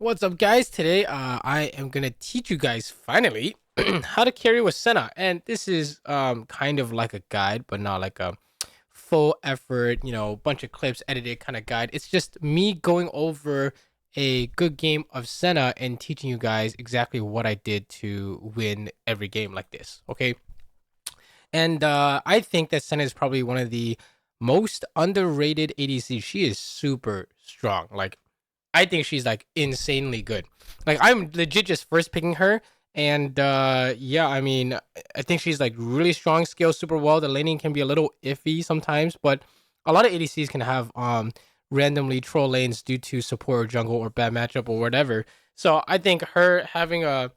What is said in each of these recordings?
What's up, guys? Today, I am gonna teach you guys finally how to carry with Senna, and this is kind of like a guide, but not like a full effort, bunch of clips edited kind of guide. It's just me going over a good game of Senna and teaching you guys exactly what I did to win every game like this. Okay, and I think that Senna is probably one of the most underrated ADCs. She is super strong. Like I think she's like insanely good. Like I'm legit just first picking her. And yeah, I mean, I think she's like really strong, scales super well. The laning can be a little iffy sometimes, but a lot of ADCs can have randomly troll lanes due to support or jungle or bad matchup or whatever. So I think her having a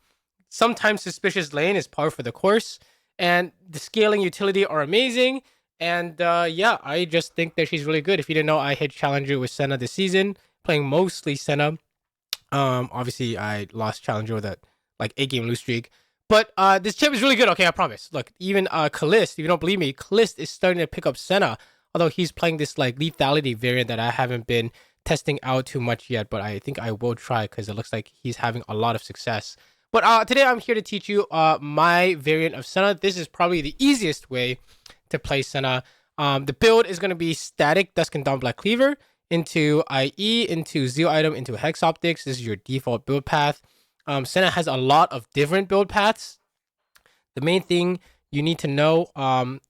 sometimes suspicious lane is par for the course. And the scaling utility are amazing. And yeah, I just think that she's really good. If you didn't know, I hit Challenger with Senna this season, playing mostly Senna. Obviously, I lost Challenger with a like 8 game lose streak. But this champ is really good. Okay, I promise. Look, even Kalist, if you don't believe me, Kalist is starting to pick up Senna. Although he's playing this like lethality variant that I haven't been testing out too much yet, but I think I will try because it looks like he's having a lot of success. But today I'm here to teach you my variant of Senna. This is probably the easiest way to play Senna. The build is going to be static Dusk and Dawn Black Cleaver into IE, into Zeal Item, into Hex Optics. This is your default build path. Senna has a lot of different build paths. The main thing you need to know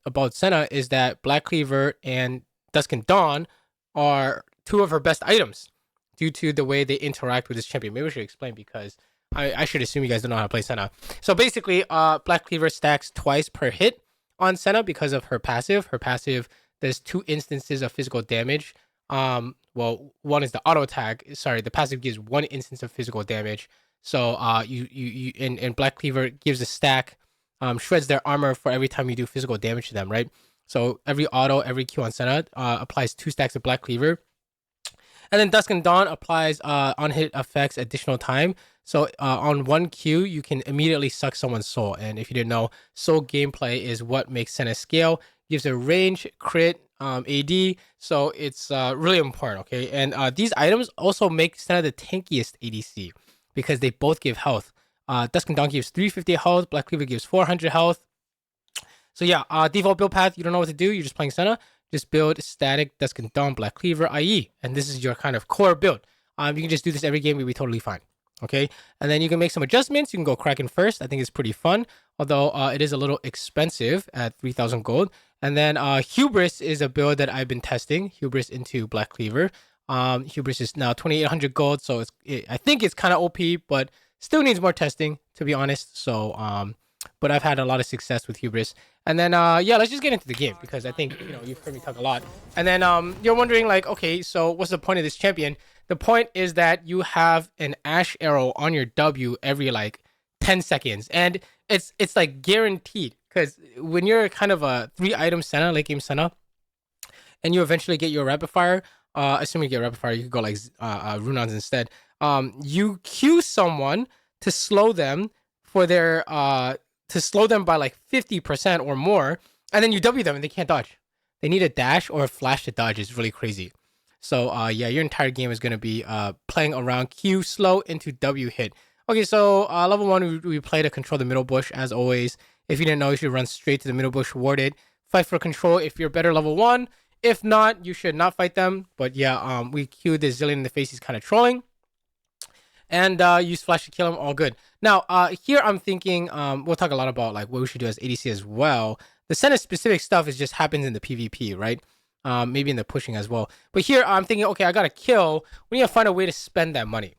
about Senna is that Black Cleaver and Dusk and Dawn are two of her best items due to the way they interact with this champion. Maybe we should explain because I should assume you guys don't know how to play Senna. So basically, Black Cleaver stacks twice per hit on Senna because of her passive. Her passive does 2 instances of physical damage. Well, one is the auto attack. Sorry, the passive gives 1 instance of physical damage. So you and Black Cleaver gives a stack, shreds their armor for every time you do physical damage to them, right? So every auto, every Q on Senna applies 2 stacks of Black Cleaver. And then Dusk and Dawn applies on hit effects additional time. So on 1 Q, you can immediately suck someone's soul. And if you didn't know, soul gameplay is what makes Senna scale. Gives a range, crit, AD. So it's really important, okay? And these items also make Senna the tankiest ADC because they both give health. Dusk and Dawn gives 350 health. Black Cleaver gives 400 health. So yeah, default build path, you don't know what to do. You're just playing Senna. Just build static Dusk and Dawn Black Cleaver IE. And this is your kind of core build. You can just do this every game. You'll be totally fine. Okay. And then you can make some adjustments. You can go Kraken first. I think it's pretty fun. Although it is a little expensive at 3,000 gold. And then Hubris is a build that I've been testing. Hubris into Black Cleaver. Hubris is now 2,800 gold. So I think it's kind of OP, but still needs more testing, to be honest. So, but I've had a lot of success with Hubris. And then, yeah, let's just get into the game because I think, you've heard me talk a lot. And then, you're wondering like, okay, so what's the point of this champion? The point is that you have an Ash arrow on your W every like 10 seconds. And it's like guaranteed because when you're kind of a 3 item Senna, late game Senna, and you eventually get your rapid fire, assuming you get rapid fire, you could go like Runons instead. You Q someone to slow them for their to slow them by like 50% or more, and then you W them and they can't dodge. They need a dash or a flash to dodge. It's really crazy. So yeah, your entire game is gonna be playing around Q slow into W hit. Okay, so level 1 we play to control the middle bush as always. If you didn't know, you should run straight to the middle bush warded. Fight for control if you're better level 1. If not, you should not fight them. But yeah, we Q the Zillion in the face. He's kind of trolling. And use flash to kill him. All good. Now, here I'm thinking, we'll talk a lot about like what we should do as ADC as well. The Senna specific stuff is just happens in the PvP, right? Maybe in the pushing as well. But here I'm thinking, okay, I got to kill. We need to find a way to spend that money.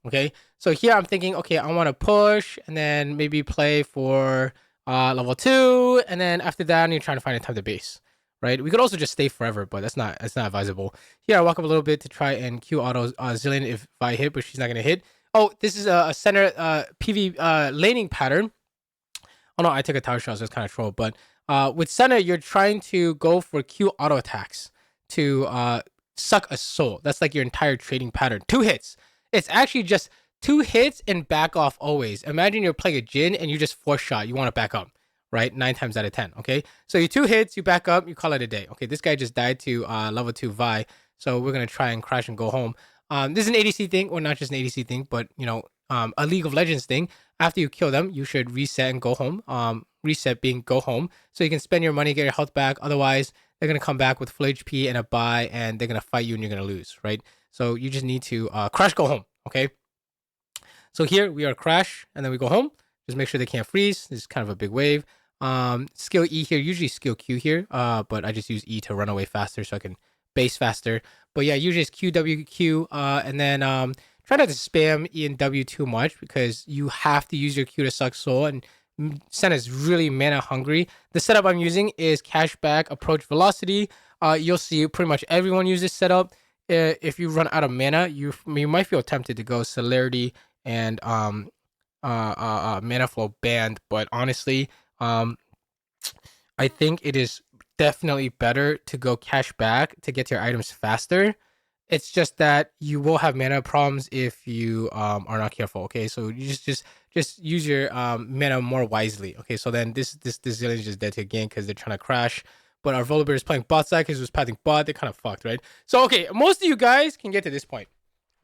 Okay. So here I'm thinking, okay, I want to push and then maybe play for level 2. And then after that, you're trying to find a time to base. Right, we could also just stay forever, but that's not advisable. Here, I walk up a little bit to try and Q auto Zillion if I hit, but she's not gonna hit. Oh, this is a center PV laning pattern. Oh no, I took a tower shot, so it's kind of troll. But with Senna, you're trying to go for Q auto attacks to suck a soul. That's like your entire trading pattern. 2 hits. It's actually just 2 hits and back off always. Imagine you're playing a Jhin and you just force shot. You want to back up. Right, 9 times out of 10. Okay, so you 2 hits, you back up, you call it a day. Okay, this guy just died to level 2 Vi, so we're gonna try and crash and go home. This is an ADC thing, or not just an ADC thing, but a League of Legends thing. After you kill them, you should reset and go home. Reset being go home, so you can spend your money, get your health back. Otherwise, they're gonna come back with full HP and a buy, and they're gonna fight you, and you're gonna lose, right? So you just need to crash, go home. Okay. So here we are crash, and then we go home. Just make sure they can't freeze. This is kind of a big wave. Skill E here, usually skill Q here, but I just use E to run away faster so I can base faster. But yeah, usually it's Q, W, Q, and then try not to spam E and W too much because you have to use your Q to suck soul, and Senna is really mana hungry. The setup I'm using is cashback, approach velocity. You'll see pretty much everyone use this setup. If you run out of mana, you might feel tempted to go celerity and mana flow band, but honestly, I think it is definitely better to go cash back to get your items faster. It's just that you will have mana problems if you are not careful. Okay, so you just use your mana more wisely. Okay, so then this zillion is just dead to a game because they're trying to crash. But our Volibear is playing bot side because he was pathing bot. They're kind of fucked, right? So okay, most of you guys can get to this point.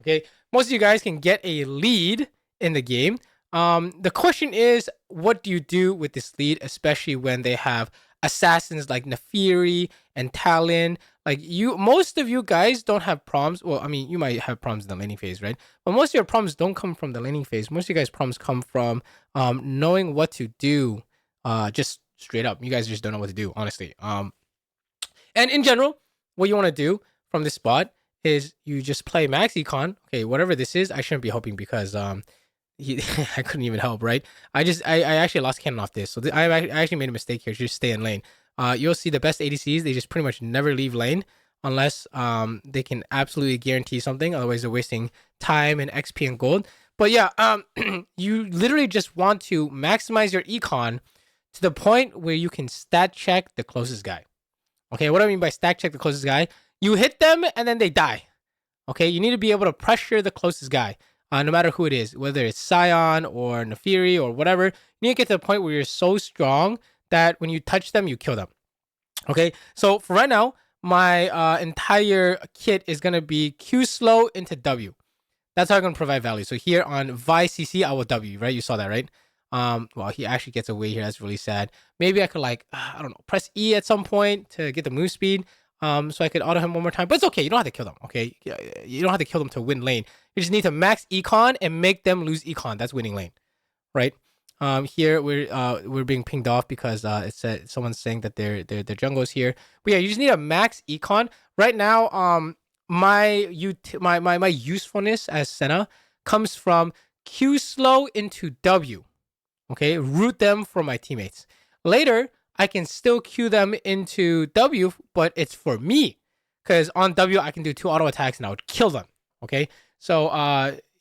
Okay, most of you guys can get a lead in the game. The question is, what do you do with this lead, especially when they have assassins like Nefiri and Talon? Like most of you guys don't have problems. Well, I mean, you might have problems in the laning phase, right? But most of your problems don't come from the laning phase. Most of you guys' problems come from knowing what to do. Just straight up, you guys just don't know what to do, honestly. And in general, what you want to do from this spot is you just play max econ. Okay, whatever this is, I shouldn't be helping because I couldn't even help, right? I actually lost cannon off this, so I actually made a mistake here. Just stay in lane. You'll see the best ADCs, they just pretty much never leave lane unless they can absolutely guarantee something. Otherwise, they're wasting time and XP and gold. But yeah, you literally just want to maximize your econ to the point where you can stat check the closest guy. Okay, what do I mean by stat check the closest guy? You hit them and then they die. Okay, you need to be able to pressure the closest guy. No matter who it is, whether it's Sion or Nefiri or whatever, you need to get to the point where you're so strong that when you touch them, you kill them. Okay, so for right now, my entire kit is going to be Q slow into W. That's how I'm going to provide value. So here on Vi CC, I will W, right? You saw that, right? Well, he actually gets away here. That's really sad. Maybe I could I don't know, press E at some point to get the move speed. So I could auto him one more time, but it's okay. You don't have to kill them. Okay, you don't have to kill them to win lane. You just need to max econ and make them lose econ. That's winning lane, right? Here we're being pinged off because someone's saying that their jungle is here. But yeah, you just need a max econ right now. My usefulness as Senna comes from Q slow into W. Okay, root them for my teammates. Later, I can still Q them into W, but it's for me. Because on W, I can do 2 auto attacks and I would kill them. Okay? So,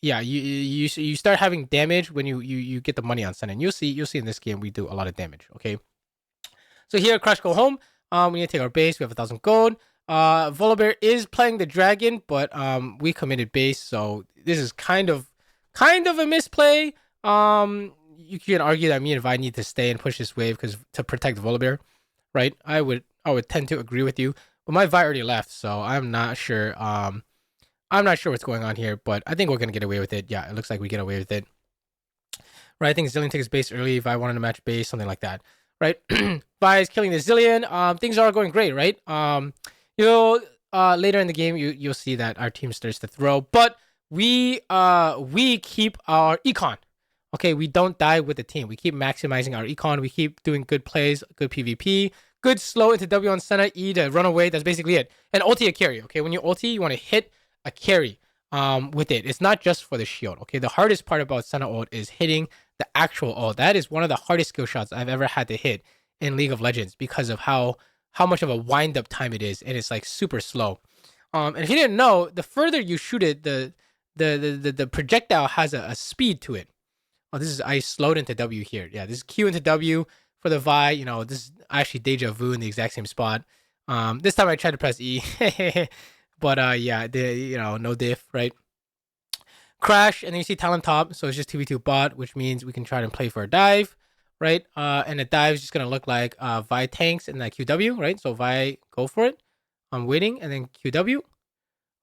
yeah, you start having damage when you get the money on Senna. And you'll see in this game, we do a lot of damage. Okay? So here, Crash Go Home. We need to take our base. We have 1,000 gold. Volibear is playing the dragon, but we committed base. So this is kind of a misplay. You can argue that me and Vi need to stay and push this wave because to protect Volibear, right? I would tend to agree with you, but my Vi already left, so I'm not sure. I'm not sure what's going on here, but I think we're gonna get away with it. Yeah, it looks like we get away with it. Right? I think Zillion takes base early. If I wanted to match base, something like that. Right? Vi is killing the Zillion. Things are going great, right? Later in the game, you'll see that our team starts to throw, but we keep our econ. Okay, we don't die with the team. We keep maximizing our econ. We keep doing good plays, good PvP, good slow into W on Senna, E to run away. That's basically it. And ulti a carry. Okay, when you ulti, you want to hit a carry with it. It's not just for the shield. Okay, the hardest part about Senna ult is hitting the actual ult. That is one of the hardest skill shots I've ever had to hit in League of Legends because of how much of a wind up time it is, and it's like super slow. And if you didn't know, the further you shoot it, the projectile has a speed to it. Oh, this is I slowed into W here. Yeah, this is Q into W for the Vi. This is actually deja vu in the exact same spot. This time I tried to press E, but yeah, no diff, right? Crash, and then you see Talon top, so it's just 2v2 bot, which means we can try to play for a dive, right? And the dive is just gonna look like Vi tanks and that QW, right? So Vi, go for it. I'm waiting, and then QW.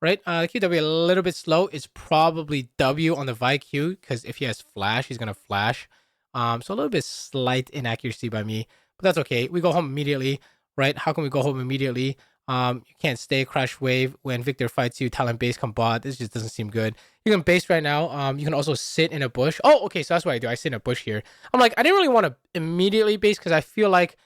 right? QW a little bit slow. It's probably W on the Vi Q because if he has flash, he's gonna flash. So a little bit slight inaccuracy by me, but that's okay. We go home immediately, right? How can we go home immediately? You can't stay crash wave when Victor fights you. Talent base come bot. This just doesn't seem good. You can base right now. You can also sit in a bush. Oh, okay. So that's what I do. I sit in a bush here. I'm like, I didn't really want to immediately base because I feel like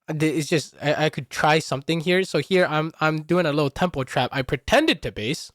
it's just I could try something here. So here I'm doing a little tempo trap. I pretended to base,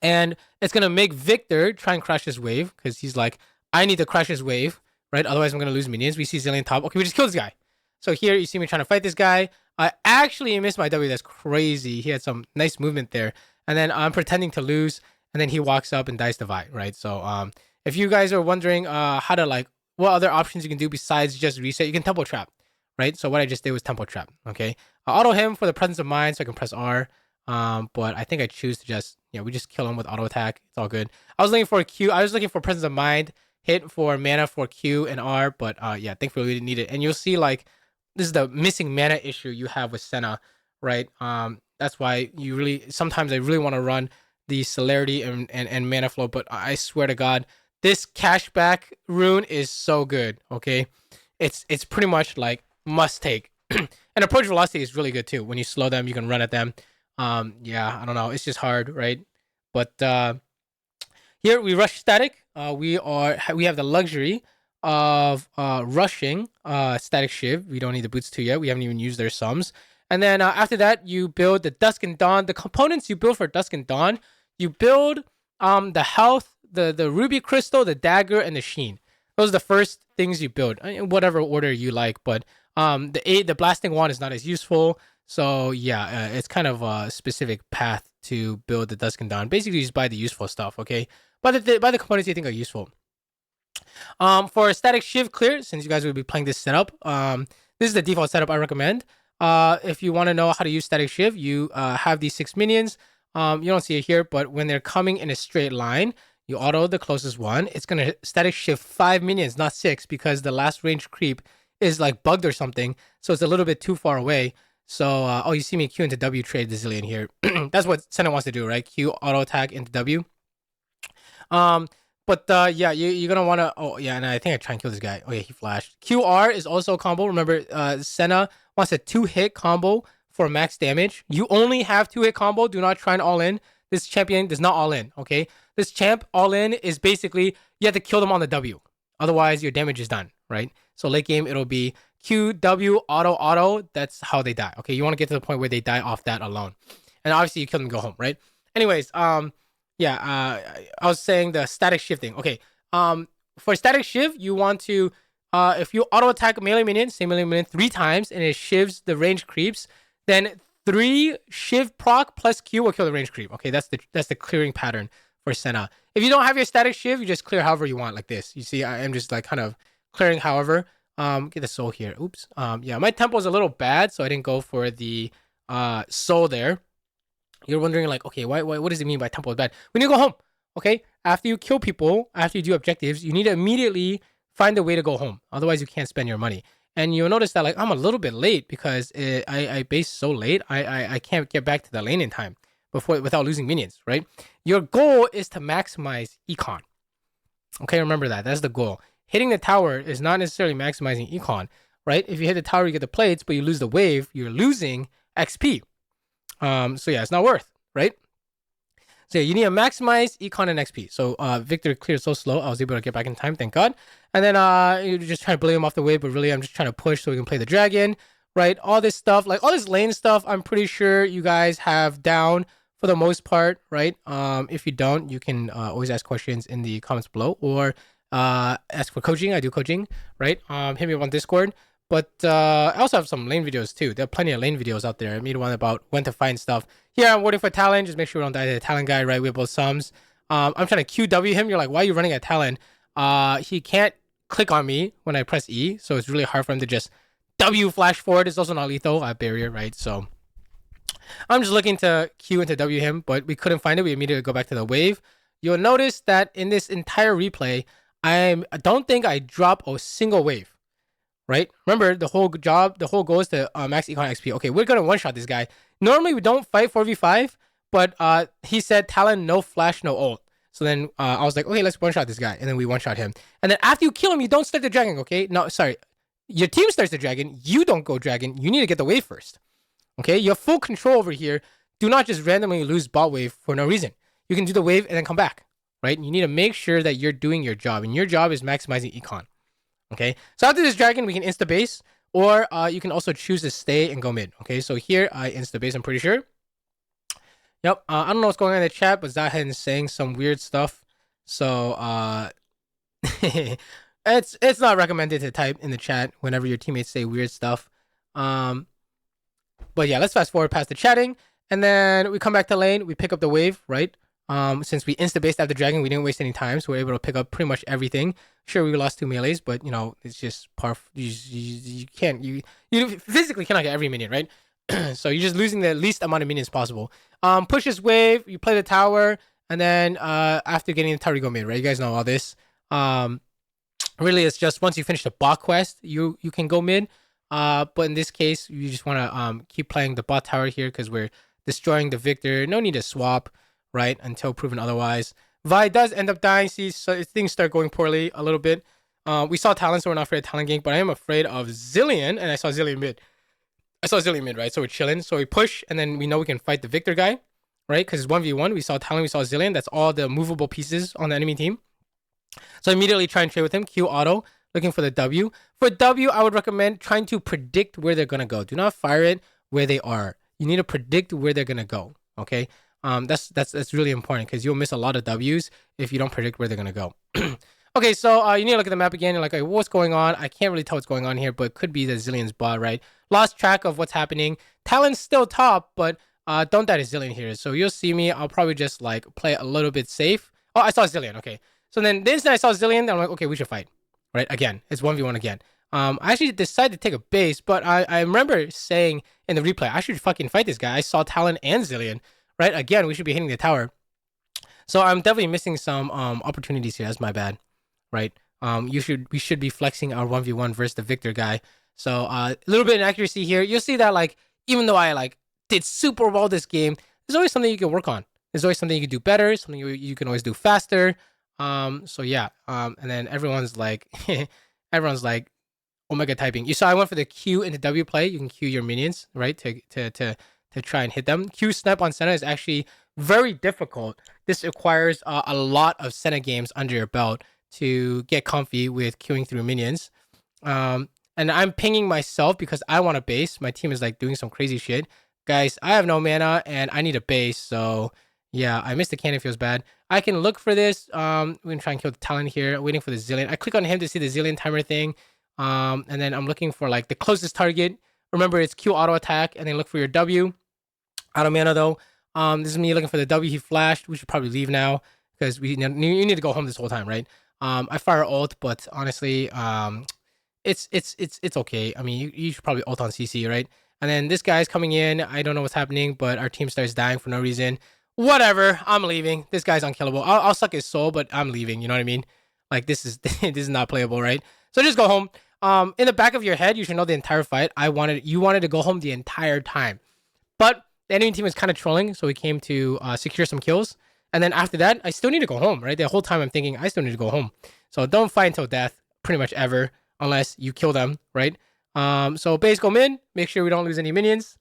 and it's gonna make Victor try and crash his wave because he's like, I need to crash his wave, right? Otherwise I'm gonna lose minions. We see Zillion top. Okay, we just killed this guy. So here you see me trying to fight this guy. I actually missed my W. That's crazy. He had some nice movement there, and then I'm pretending to lose, and then he walks up and dies to Vi, right? So if you guys are wondering how to like what other options you can do besides just reset, you can tempo trap, right? So what I just did was tempo trap. Okay, I auto him for the presence of mind, so I can press R. But I think I choose to just we just kill him with auto attack. It's all good. I was looking for a Q. I was looking for presence of mind, hit for mana for Q and R, but yeah, thankfully we didn't need it. And you'll see like this is the missing mana issue you have with Senna, right? That's why you really sometimes I really want to run the celerity and mana flow, but I swear to God, this cashback rune is so good. Okay, it's pretty much like must take. And approach velocity is really good too. When you slow them, you can run at them. Yeah, I don't know. It's just hard, right? But here we rush static. We have the luxury of rushing static shiv. We don't need the boots 2 yet. We haven't even used their sums. And then after that, you build the Dusk and Dawn. The components you build for Dusk and Dawn, you build the health, the ruby crystal, the dagger, and the sheen. Those are the first things you build in whatever order you like. But the blasting wand is not as useful. So yeah, it's kind of a specific path to build the Dusk and Dawn. Basically, you just buy the useful stuff, okay? Buy the components you think are useful. For a static shiv clear, since you guys will be playing this setup, this is the default setup I recommend. If you want to know how to use static shiv, you have these 6 minions. You don't see it here, but when they're coming in a straight line, you auto the closest one. It's gonna static shiv 5 minions, not 6, because the last range creep is like bugged or something, so it's a little bit too far away. So, oh, you see me Q into W trade the Zillion here. That's what Senna wants to do, right? Q auto attack into W. But yeah, you're gonna wanna. Oh yeah, and I think I try and kill this guy. Oh yeah, he flashed. QR is also a combo. Remember, Senna wants a 2-hit combo for max damage. You only have 2-hit combo. Do not try and all in. This champion does not all in. Okay, this champ all in is basically you have to kill them on the W. Otherwise, your damage is done. Right. So late game it'll be Q, W, auto. That's how they die. Okay, you want to get to the point where they die off that alone. And obviously you kill them and go home, right? Anyways, yeah, I was saying the static shifting. Okay, for static shift, you want to, if you auto attack a melee minion, same melee minion 3 times, and it shivs the range creeps, then 3 shiv proc plus Q will kill the range creep. Okay, that's the clearing pattern for Senna. If you don't have your static shiv, you just clear however you want, like this. You see, I am just like kind of clearing however. Get the soul here. Oops. Yeah, my tempo is a little bad, so I didn't go for the soul there. You're wondering like, okay, why what does it mean by tempo is bad? We need to go home. Okay, after you kill people, after you do objectives, you need to immediately find a way to go home. Otherwise, you can't spend your money. And you'll notice that like I'm a little bit late because I base so late. I can't get back to the lane in time without losing minions. Right. Your goal is to maximize econ. Okay, remember that. That's the goal. Hitting the tower is not necessarily maximizing econ, right? If you hit the tower, you get the plates, but you lose the wave, you're losing XP. So yeah, it's not worth, right? So yeah, you need to maximize econ and XP. So Victor cleared so slow, I was able to get back in time, thank God. And then you're just trying to blame him off the wave, but really I'm just trying to push so we can play the dragon, right? All this stuff, like all this lane stuff, I'm pretty sure you guys have down for the most part, right? If you don't, you can always ask questions in the comments below or ask for coaching. I do coaching, right? Hit me up on Discord. But I also have some lane videos too. There are plenty of lane videos out there. I made one about when to find stuff. Here I'm waiting for Talon. Just make sure we don't die to the Talon guy, right? We have both sums. I'm trying to QW him. You're like, why are you running at Talon? He can't click on me when I press E, so it's really hard for him to just W flash forward. It's also not lethal. I have barrier, right? So I'm just looking to Q into W him, but we couldn't find it. We immediately go back to the wave. You'll notice that in this entire replay, I don't think I drop a single wave. Right? Remember, the whole goal is to max econ XP. Okay, we're going to one-shot this guy. Normally, we don't fight 4v5 but he said Talon, no flash, no ult. So then I was like, okay, let's one-shot this guy. And then we one-shot him. And then after you kill him, you don't start the dragon, okay? No, sorry. Your team starts the dragon. You don't go dragon. You need to get the wave first. Okay? You have full control over here. Do not just randomly lose bot wave for no reason. You can do the wave and then come back, right? You need to make sure that you're doing your job. And your job is maximizing econ. Okay? So after this dragon, we can insta-base. Or you can also choose to stay and go mid. Okay? So here, I insta-base, I'm pretty sure. Yep. I don't know what's going on in the chat, but Zahen is saying some weird stuff. So it's not recommended to type in the chat whenever your teammates say weird stuff. But yeah, let's fast forward past the chatting, and then we come back to lane. We pick up the wave, right? Since we insta-based after dragon, we didn't waste any time, so we're able to pick up pretty much everything. Sure, we lost 2 melees, but you know it's just par. You can't you physically cannot get every minion, right? So you're just losing the least amount of minions possible. Push this wave, you play the tower, and then after getting the tower, you go mid, right? You guys know all this. Really, it's just once you finish the bot quest, you can go mid. But in this case, you just want to keep playing the bot tower here because we're destroying the Victor. No need to swap, right? Until proven otherwise. Vi does end up dying. See, so things start going poorly a little bit. We saw Talon, so we're not afraid of Talon gank, but I am afraid of Zilean, and I saw Zilean mid. Right? So we're chilling. So we push, and then we know we can fight the Victor guy, right? Because it's 1v1. We saw Talon, we saw Zilean. That's all the movable pieces on the enemy team. So immediately try and trade with him. Q auto, looking for the W. For W, I would recommend trying to predict where they're going to go. Do not fire it where they are. You need to predict where they're going to go, okay? That's really important because you'll miss a lot of W's if you don't predict where they're going to go. Okay, so you need to look at the map again. You're like, what's going on? I can't really tell what's going on here, but it could be the Zilean's bot, right? Lost track of what's happening. Talon's still top, but don't die to Zilean here. So you'll see me. I'll probably just like play a little bit safe. Oh, I saw Zilean. Okay. So then the instant I saw Zilean, I'm like, okay, we should fight. Right? Again, it's 1v1 again. I actually decided to take a base, but I remember saying in the replay, I should fucking fight this guy. I saw Talon and Zilean. Right? Again, we should be hitting the tower. So I'm definitely missing some opportunities here. That's my bad. Right? We should be flexing our 1v1 versus the Victor guy. So a little bit of inaccuracy here. You'll see that like even though I like did super well this game, there's always something you can work on. There's always something you can do better, something you can always do faster. So yeah. And then everyone's like Omega typing. You saw I went for the Q into W play. You can Q your minions, right? To try and hit them. Q snap on Senna is actually very difficult. This requires a lot of Senna games under your belt to get comfy with queuing through minions. And I'm pinging myself because I want a base. My team is like doing some crazy shit. Guys, I have no mana and I need a base. So yeah, I missed the cannon, feels bad. I can look for this. We're gonna try and kill the Talon here. Waiting for the Zilean. I click on him to see the Zilean timer thing. And then I'm looking for like the closest target. Remember, it's Q auto attack and then look for your W. Out of mana though. This is me looking for the W. He flashed. We should probably leave now because you need to go home this whole time, right? I fire ult, but honestly, it's okay. I mean, you should probably ult on CC, right? And then this guy's coming in. I don't know what's happening, but our team starts dying for no reason. Whatever. I'm leaving. This guy's unkillable. I'll suck his soul, but I'm leaving. You know what I mean? Like this is this is not playable, right? So just go home. In the back of your head, you should know the entire fight. You wanted to go home the entire time, but the enemy team was kind of trolling, so we came to secure some kills. And then after that, I still need to go home, right? The whole time I'm thinking I still need to go home. So don't fight until death, pretty much ever, unless you kill them, right? So base go mid, make sure we don't lose any minions.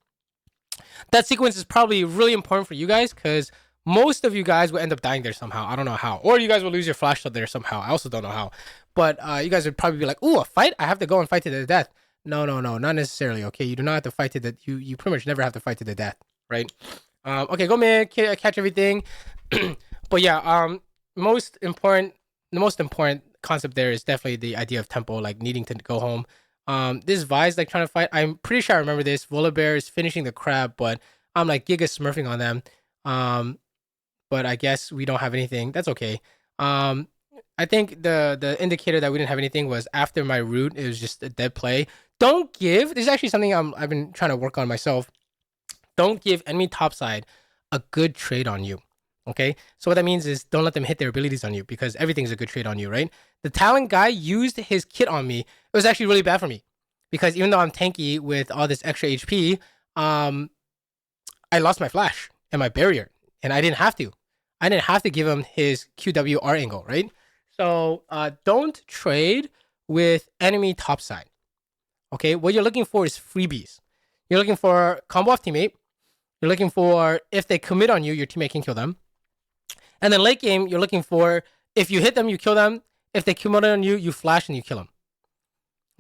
That sequence is probably really important for you guys because most of you guys will end up dying there somehow. I don't know how. Or you guys will lose your flash there somehow. I also don't know how. But you guys would probably be like, ooh, a fight? I have to go and fight to the death. No, not necessarily, okay? You do not have to fight to the... You pretty much never have to fight to the death, right? Okay, go mid, catch everything. But yeah, the most important concept there is definitely the idea of tempo, like needing to go home. This Vi's like trying to fight. I'm pretty sure I remember this. Volibear is finishing the crab, but I'm like giga smurfing on them. But I guess we don't have anything. That's okay. I think the indicator that we didn't have anything was after my root. It was just a dead play. Don't give. This is actually something I've been trying to work on myself. Don't give enemy topside a good trade on you. Okay, so what that means is don't let them hit their abilities on you because everything's a good trade on you, right? The talent guy used his kit on me. It was actually really bad for me because even though I'm tanky with all this extra HP, I lost my flash and my barrier. and I didn't have to. I didn't have to give him his QWR angle, right? So don't trade with enemy topside. Okay, what you're looking for is freebies. You're looking for combo off teammate. You're looking for if they commit on you, your teammate can kill them. And then late game, you're looking for if you hit them, you kill them. If they commit on you, you flash and you kill them.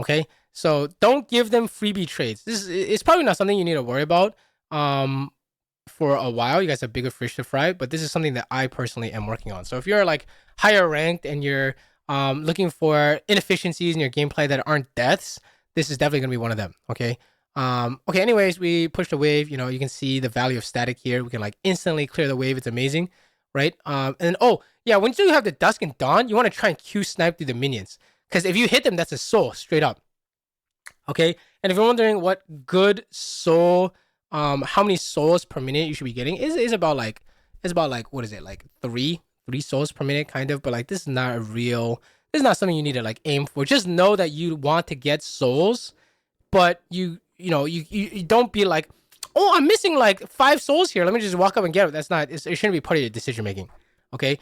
Okay, so don't give them freebie trades. This is probably not something you need to worry about for a while. You guys have bigger fish to fry, but this is something that I personally am working on. So if you're like higher ranked and you're looking for inefficiencies in your gameplay that aren't deaths, this is definitely gonna be one of them. Okay. Okay. Anyways, we pushed the wave. You know, you can see the value of static here. We can like instantly clear the wave. It's amazing, right? And then, oh yeah, once you have the dusk and dawn, you want to try and Q snipe through the minions, because if you hit them, that's a soul straight up. Okay. And if you're wondering what good soul, how many souls per minute you should be getting, is about like what is it, like three souls per minute, kind of. But like this is not a real. This is not something you need to like aim for. Just know that you want to get souls, but you don't be like, oh, I'm missing like 5 souls here. Let me just walk up and get it. That's not. It shouldn't be part of your decision making. Okay.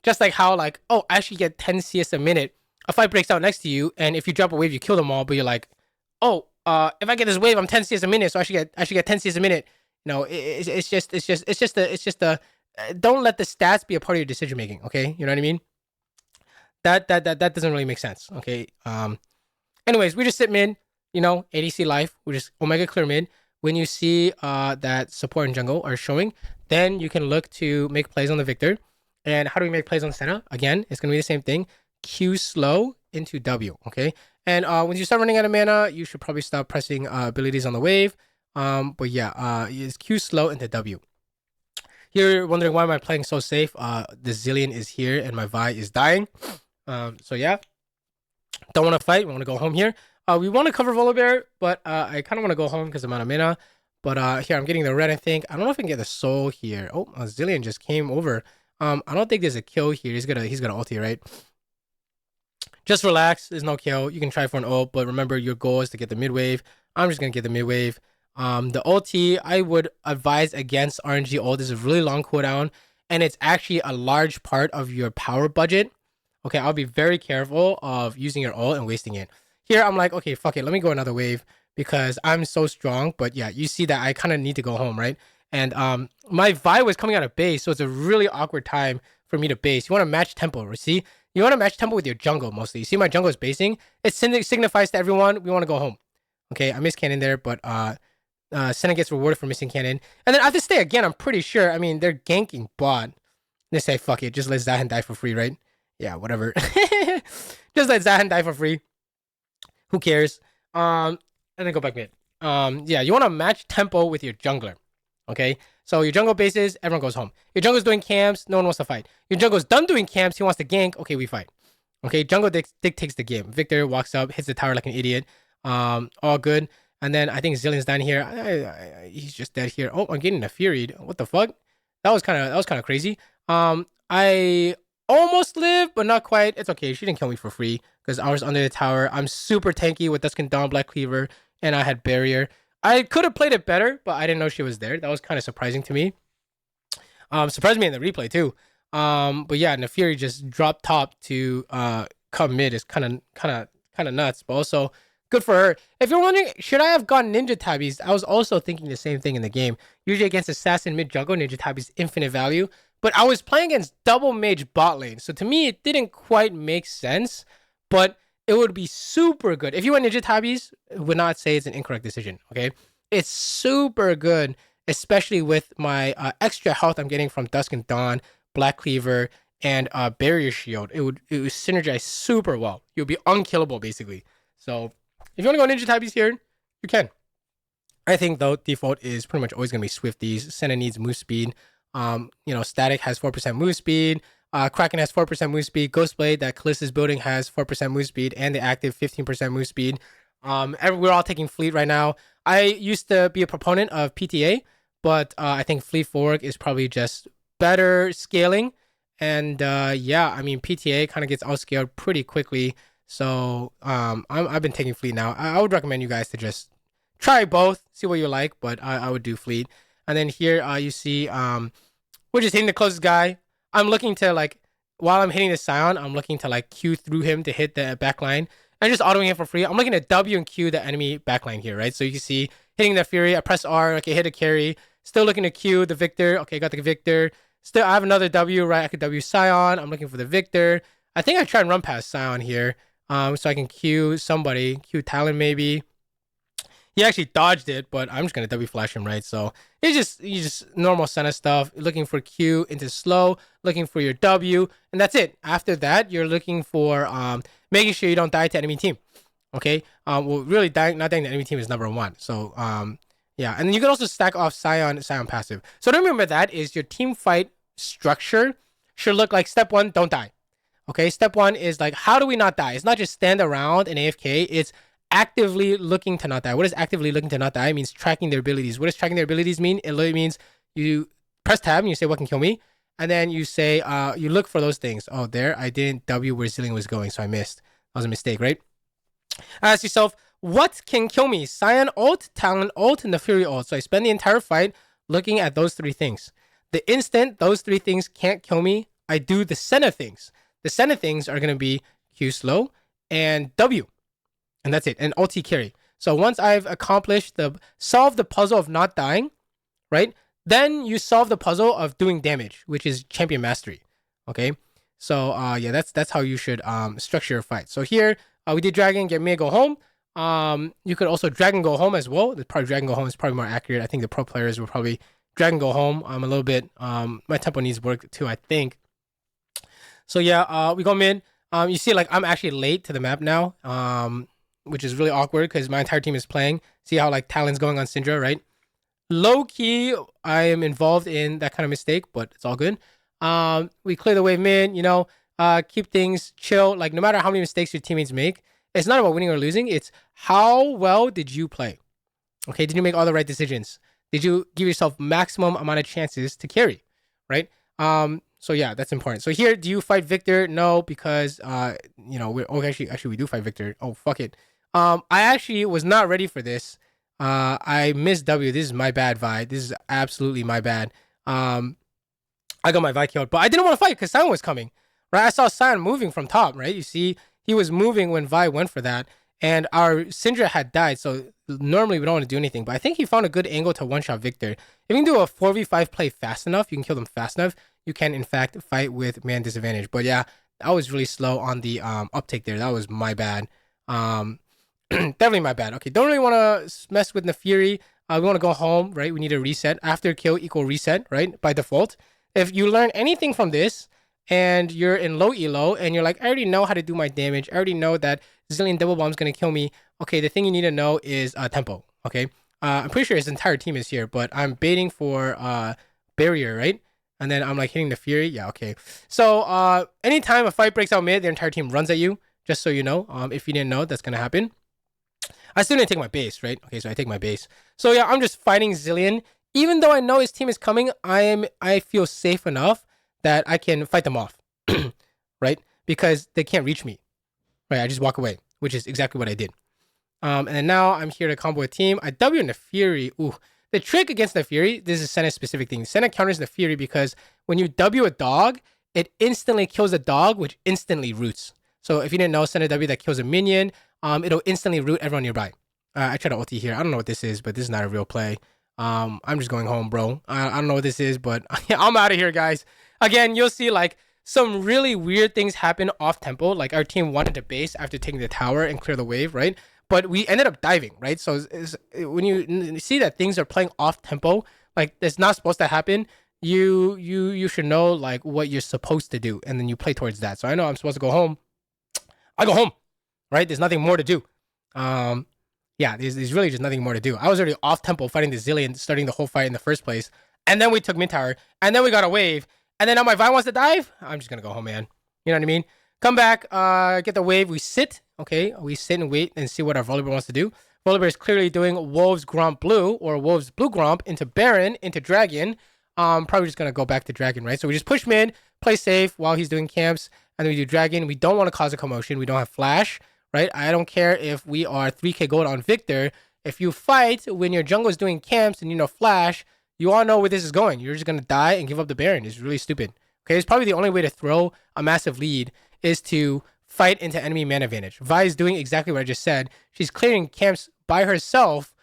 Just like how like, oh, I actually get 10 CS a minute. A fight breaks out next to you, and if you drop a wave, you kill them all. But you're like, oh, if I get this wave, I'm 10 CS a minute, so I should get 10 CS a minute. You know, it's just the don't let the stats be a part of your decision making. Okay, you know what I mean? That doesn't really make sense. Okay. Anyways, we just sit mid. You know, ADC life. We just Omega clear mid. When you see that support and jungle are showing, then you can look to make plays on the Victor. And how do we make plays on Senna? Again, it's gonna be the same thing. Q slow into W. Okay. And when you start running out of mana, you should probably stop pressing abilities on the wave. But yeah, it's Q slow into W. You're wondering why am I playing so safe? The Zillion is here and my Vi is dying. So yeah, don't want to fight. We want to go home here. We want to cover Volibear, but I kind of want to go home because I'm out of mana. But here I'm getting the red. I think I don't know if I can get the soul here. Oh, Zillion just came over. I don't think there's a kill here. He's gonna ulti, right? Just relax. There's no kill. You can try for an ult, but remember your goal is to get the mid wave. I'm just gonna get the mid wave. The ulti, I would advise against RNG ult. This is a really long cooldown, and it's actually a large part of your power budget. Okay, I'll be very careful of using your ult and wasting it. Here, I'm like, okay, fuck it. Let me go another wave because I'm so strong. But yeah, you see that I kind of need to go home, right? And my Vi was coming out of base, so it's a really awkward time for me to base. You want to match tempo, see? You want to match tempo with your jungle mostly. You see my jungle is basing. It signifies to everyone we want to go home. Okay, I missed cannon there, but Senna gets rewarded for missing cannon. And then I have to stay again, I'm pretty sure. I mean, they're ganking bot. They say, fuck it, just let Zahan die for free, right? Yeah, whatever. Just let Zahan die for free. Who cares? And then go back mid. Yeah, you want to match tempo with your jungler. Okay? So your jungle bases, everyone goes home. Your jungle's doing camps, no one wants to fight. Your jungle's done doing camps, he wants to gank, okay, we fight. Okay, jungle dictates the game. Victor walks up, hits the tower like an idiot. All good. And then I think Zillion's down here. He's just dead here. Oh, I'm getting a Fury. What the fuck? That was kind of crazy. I almost lived, but not quite. It's okay. She didn't kill me for free because I was under the tower. I'm super tanky with Dusk and Dawn, Black Cleaver, and I had Barrier. I could have played it better, but I didn't know she was there. That was kind of surprising to me. Surprised me in the replay too. But yeah, Nefiri just dropped top to come mid is kind of nuts, but also good for her. If you're wondering, should I have gotten Ninja Tabbies? I was also thinking the same thing in the game. Usually against Assassin mid jungle, Ninja Tabbies infinite value. But I was playing against double mage bot lane. So to me, it didn't quite make sense. But it would be super good. If you went Ninja Tabbies, I would not say it's an incorrect decision, okay? It's super good, especially with my extra health I'm getting from Dusk and Dawn, Black Cleaver, and Barrier Shield. It would synergize super well. You'll be unkillable, basically. So if you want to go Ninja Tabbies here, you can. I think, though, default is pretty much always going to be Swifties. Senna needs move speed. Static has 4% move speed. Kraken has 4% move speed. Ghostblade that Kalista's building has 4% move speed, and the active 15% move speed. We're all taking Fleet right now. I used to be a proponent of PTA, but I think Fleet Fork is probably just better scaling. And PTA kind of gets outscaled pretty quickly. So I've been taking Fleet now. I would recommend you guys to just try both, see what you like, but I would do Fleet. And then here you see we're just hitting the closest guy. I'm looking to like while I'm hitting the Scion, I'm looking to like Q through him to hit the backline. And just autoing it for free. I'm looking at W and Q the enemy backline here, right? So you can see hitting the Fury. I press R. Okay, hit a carry. Still looking to Q the Victor. Okay, got the Victor. Still, I have another W, right? I could W Scion. I'm looking for the Victor. I think I try and run past Scion here. So I can Q somebody. Q Talon maybe. He actually dodged it, but I'm just gonna W flash him, right? So it's just normal Senna stuff. Looking for Q into slow, looking for your W, and that's it. After that, you're looking for making sure you don't die to enemy team. Okay. Well, really not dying to enemy team is number one. So yeah, and then you can also stack off Scion passive. So remember that is your team fight structure should look like step one, don't die. Okay, step one is like how do we not die? It's not just stand around and AFK. It's actively looking to not die. What does actively looking to not die? It means tracking their abilities. What does tracking their abilities mean? It literally means you press tab and you say what can kill me, and then you say you look for those things. Oh, there I didn't W where Zillion was going, so I missed. That was a mistake, right? Ask yourself, what can kill me? Scion ult, Talon ult, and the Fury ult. So I spend the entire fight looking at those three things. The instant those three things can't kill me, I do the Senna things. The Senna things are going to be Q slow and W. And that's it. And ulti carry. So once I've accomplished solve the puzzle of not dying, right? Then you solve the puzzle of doing damage, which is champion mastery. Okay. So yeah, that's how you should structure your fight. So here we did dragon, get mid, go home. You could also dragon go home as well. Probably dragon go home is probably more accurate. I think the pro players will probably dragon go home. A little bit. My tempo needs work too, I think. So yeah, we go mid. You see, like I'm actually late to the map now. Which is really awkward because my entire team is playing. See how like Talon's going on Syndra, right? Low key, I am involved in that kind of mistake, but it's all good. We clear the wave mid, you know, keep things chill. Like no matter how many mistakes your teammates make, it's not about winning or losing. It's how well did you play? Okay, did you make all the right decisions? Did you give yourself maximum amount of chances to carry, right? So yeah, that's important. So here, do you fight Victor? No, because you know, actually we do fight Victor. Oh fuck it. I actually was not ready for this. I missed W. This is my bad, Vi. This is absolutely my bad. I got my Vi killed, but I didn't want to fight because Sion was coming. Right? I saw Sion moving from top, right? You see, he was moving when Vi went for that. And our Syndra had died, so normally we don't want to do anything. But I think he found a good angle to one-shot Victor. If you can do a 4v5 play fast enough, you can kill them fast enough, you can, in fact, fight with man disadvantage. But yeah, I was really slow on the uptake there. That was my bad. Definitely my bad. Okay, don't really want to mess with the Fury. We want to go home, right? We need a reset. After kill equal reset, right? By default. If you learn anything from this, and you're in low elo, and you're like, I already know how to do my damage. I already know that Zillion double bomb's gonna kill me. Okay, the thing you need to know is tempo. Okay, I'm pretty sure his entire team is here, but I'm baiting for barrier, right? And then I'm like hitting the Fury. Yeah, okay. So anytime a fight breaks out mid, the entire team runs at you. Just so you know, if you didn't know, that's gonna happen. I still didn't take my base, right? Okay, so I take my base. So yeah, I'm just fighting Zillion. Even though I know his team is coming, I feel safe enough that I can fight them off, right? Because they can't reach me, right? I just walk away, which is exactly what I did. And then now I'm here to combo a team. I W in the Fury. Ooh, the trick against the Fury, this is Senna specific thing. Senna counters the Fury because when you W a dog, it instantly kills a dog, which instantly roots. So if you didn't know, Senna W that kills a minion, it'll instantly root everyone nearby. I tried to ulti here. I don't know what this is, but this is not a real play. I'm just going home, bro. I don't know what this is, but I'm out of here, guys. Again, you'll see like some really weird things happen off tempo. Like our team wanted to base after taking the tower and clear the wave, right? But we ended up diving, right? So when you see that things are playing off tempo, like it's not supposed to happen, you should know like what you're supposed to do, and then you play towards that. So I know I'm supposed to go home. I go home, right? There's nothing more to do. Yeah, there's really just nothing more to do. I was already off tempo fighting the Zillion, starting the whole fight in the first place, and then we took mid tower, and then we got a wave. And then now my Vi wants to dive. I'm just going to go home, man. You know what I mean? Come back, get the wave. We sit. Okay, we sit and wait and see what our Volibear wants to do. Volibear is clearly doing Wolves Gromp Blue or Wolves Blue Gromp into Baron, into Dragon. Probably just going to go back to Dragon, right? So we just push mid, play safe while he's doing camps. And then we do Dragon. We don't want to cause a commotion. We don't have Flash, right? I don't care if we are 3k gold on Victor. If you fight when your jungle is doing camps and you know Flash, you all know where this is going. You're just gonna die and give up the Baron. It's really stupid. Okay, it's probably the only way to throw a massive lead is to fight into enemy man advantage. Vi is doing exactly what I just said. She's clearing camps by herself.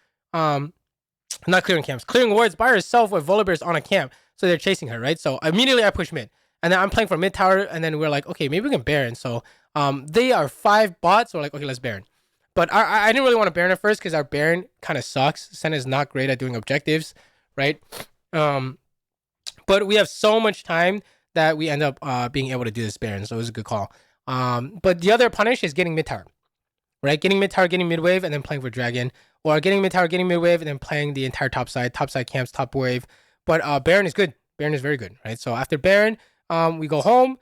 Not clearing camps, clearing wards by herself with Volibear's on a camp. So they're chasing her, right? So immediately I push mid. And then I'm playing for mid tower, and then we're like, okay, maybe we can Baron. So they are 5 bots, so we're like, okay, let's Baron. But I didn't really want to Baron at first because our Baron kind of sucks. Senna is not great at doing objectives, right? But we have so much time that we end up being able to do this Baron, so it was a good call. But the other punish is getting mid tower, right? Getting mid tower, getting mid wave, and then playing for Dragon. Or getting mid tower, getting mid wave, and then playing the entire top side camps, top wave. But Baron is good. Baron is very good, right? So after Baron, we go home.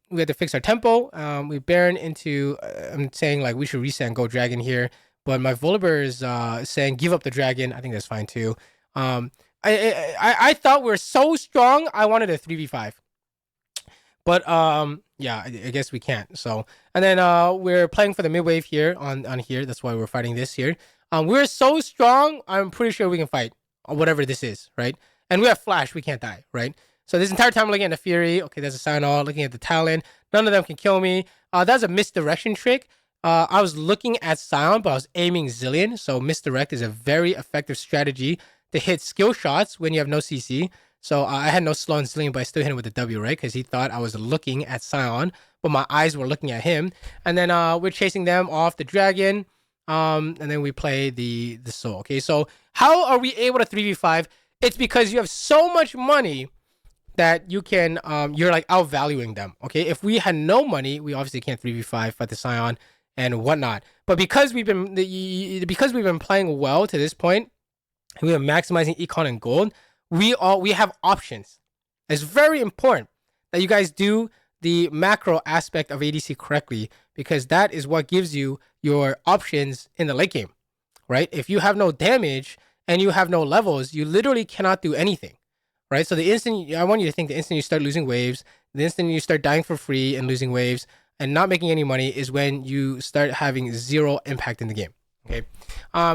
We have to fix our tempo. We Baron into. I'm saying like we should reset and go Dragon here. But my Volibear is saying give up the Dragon. I think that's fine too. I thought we were so strong. I wanted a 3v5. But yeah, I guess we can't. So and then we're playing for the mid wave here on here. That's why we're fighting this here. We're so strong. I'm pretty sure we can fight whatever this is, right? And we have flash. We can't die, right? So this entire time I'm looking at the Fury. Okay, there's a sign all. Looking at the Talon. None of them can kill me. That's a misdirection trick. I was looking at Sion, but I was aiming Zillion. So misdirect is a very effective strategy to hit skill shots when you have no CC. So I had no slow on Zillion, but I still hit him with the W, right? Because he thought I was looking at Sion, but my eyes were looking at him. And then we're chasing them off the Dragon. And then we play the Soul. Okay, so how are we able to 3v5? It's because you have so much money that you can you're like outvaluing them. Okay, if we had no money, we obviously can't 3v5 fight the Sion and whatnot. But because we've been playing well to this point, we are maximizing econ and gold. We have options. It's very important that you guys do the macro aspect of ADC correctly, because that is what gives you your options in the late game, right? If you have no damage and you have no levels, you literally cannot do anything, right? So the instant, I want you to think the instant you start losing waves, the instant you start dying for free and losing waves and not making any money is when you start having zero impact in the game, okay?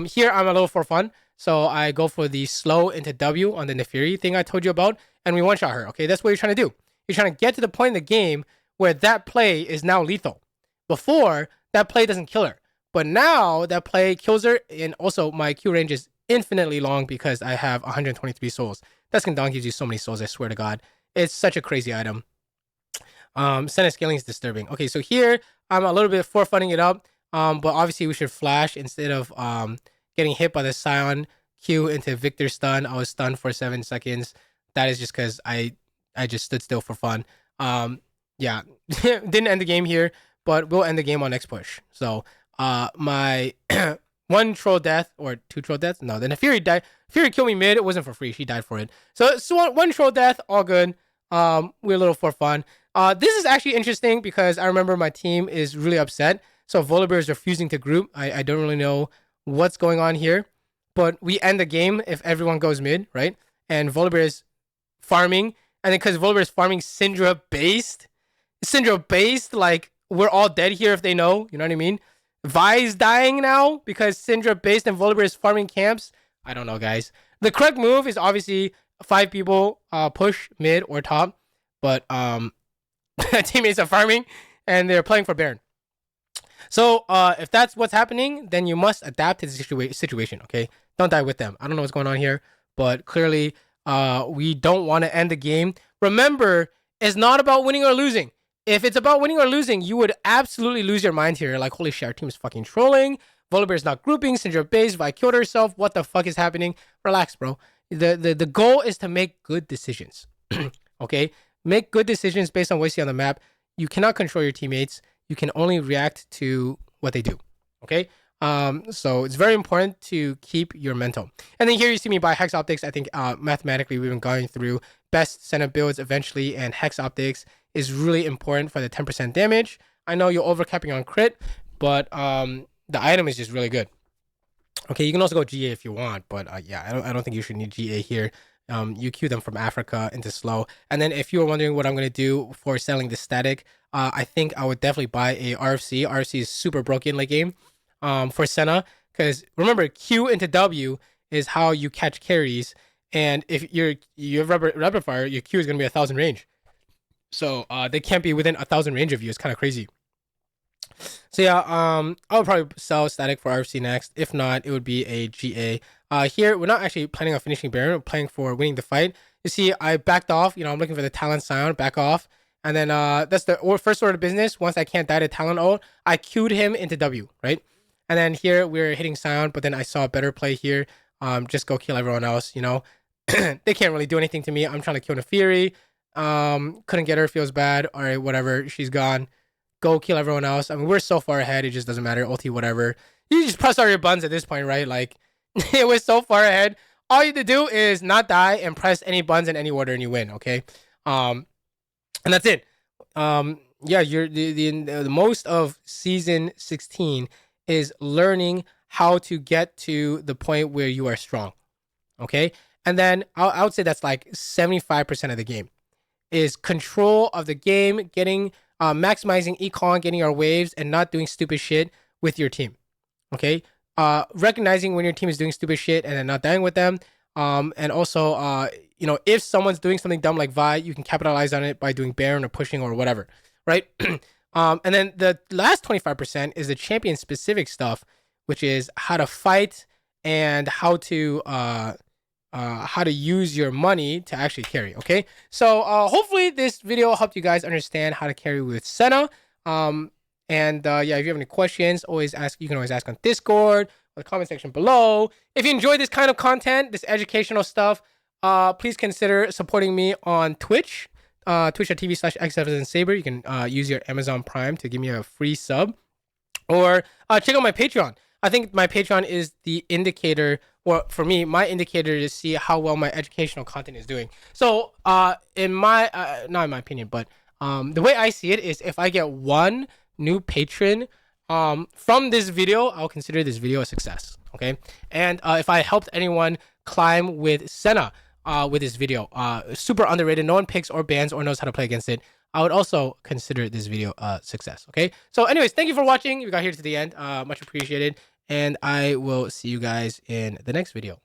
Here I'm a little for fun. So I go for the slow into W on the Nefiri thing I told you about, and we one-shot her, okay? That's what you're trying to do. You're trying to get to the point in the game where that play is now lethal. Before, that play doesn't kill her. But now, that play kills her, and also my Q range is infinitely long because I have 123 souls. That skin down gives you so many souls, I swear to God. It's such a crazy item. Senna scaling is disturbing. Okay, so here, I'm a little bit forefronting it up, but obviously we should flash instead of getting hit by the Sion Q into Victor stun. I was stunned for 7 seconds. That is just because I just stood still for fun. Yeah, didn't end the game here, but we'll end the game on next push. So my 1 troll death or 2 troll deaths. No, then the Fury died. Fury killed me mid. It wasn't for free. She died for it. So it's 1 troll death. All good. We're a little for fun. This is actually interesting because I remember my team is really upset. So Volibear is refusing to group. I don't really know what's going on here, but we end the game if everyone goes mid, right? And Volibear is farming, and then because Volibear is farming Syndra based, like we're all dead here if they know, you know what I mean? Vi's dying now because Syndra based and Volibear is farming camps. I don't know, guys. The correct move is obviously 5 people push mid or top, but teammates are farming and they're playing for Baron. So if that's what's happening, then you must adapt to the situation, okay? Don't die with them. I don't know what's going on here, but clearly we don't want to end the game. Remember, it's not about winning or losing. If it's about winning or losing, you would absolutely lose your mind here. Like, holy shit, our team is fucking trolling. Volibear is not grouping. Syndra base. Vi killed herself. What the fuck is happening? Relax, bro. The goal is to make good decisions, okay? Make good decisions based on what you see on the map. You cannot control your teammates. You can only react to what they do, okay? So it's very important to keep your mental. And then here you see me buy Hex Optics. I think mathematically we've been going through best Senna builds eventually, and Hex Optics is really important for the 10% damage. I know you're overcapping on crit, but the item is just really good. Okay, you can also go GA if you want, but yeah, I don't think you should need GA here. You queue them from Africa into slow. And then if you were wondering what I'm going to do for selling the static, I think I would definitely buy a RFC. RFC is super broken late game for Senna, because remember, Q into W is how you catch carries, And if you have rapid fire, your Q is gonna be 1,000 range. So they can't be within 1,000 range of you. It's kind of crazy. So yeah, I'll probably sell static for RFC next. If not, it would be a GA. Here we're not actually planning on finishing Baron. We're playing for winning the fight. You see, I backed off. You know, I'm looking for the talent sound. Back off, and then that's the first order of business. Once I can't die to talent ult, I queued him into W, right? And then here we're hitting sound, but then I saw a better play here. Just go kill everyone else. You know, they can't really do anything to me. I'm trying to kill Nefiri. Couldn't get her. Feels bad. All right, whatever. She's gone. Go kill everyone else. I mean, we're so far ahead. It just doesn't matter. Ulti, whatever. You just press all your buttons at this point, right? Like, it was so far ahead. All you have to do is not die and press any buttons in any order and you win, okay? And that's it. Yeah, you're the most of season 16 is learning how to get to the point where you are strong, okay? And then I would say that's like 75% of the game is control of the game, getting maximizing econ, getting our waves, and not doing stupid shit with your team. Okay, recognizing when your team is doing stupid shit and then not dying with them. And also, you know, if someone's doing something dumb like Vi, you can capitalize on it by doing Baron or pushing or whatever, right? And then the last 25% is the champion specific stuff, which is how to fight and how to use your money to actually carry. Okay, so hopefully this video helped you guys understand how to carry with Senna. And yeah, if you have any questions, you can always ask on Discord or the comment section below. If you enjoy this kind of content, this educational stuff, please consider supporting me on Twitch, twitch.tv/xFSN Saber. You can use your Amazon Prime to give me a free sub, or check out my Patreon. I think my Patreon is the indicator, or for me, my indicator to see how well my educational content is doing. So, in my, not in my opinion, but the way I see it is if I get one new patron from this video, I'll consider this video a success. Okay, and if I helped anyone climb with Senna with this video, super underrated, no one picks or bans or knows how to play against it, I would also consider this video a success. Okay, so anyways, thank you for watching. We got here to the end, much appreciated, and I will see you guys in the next video.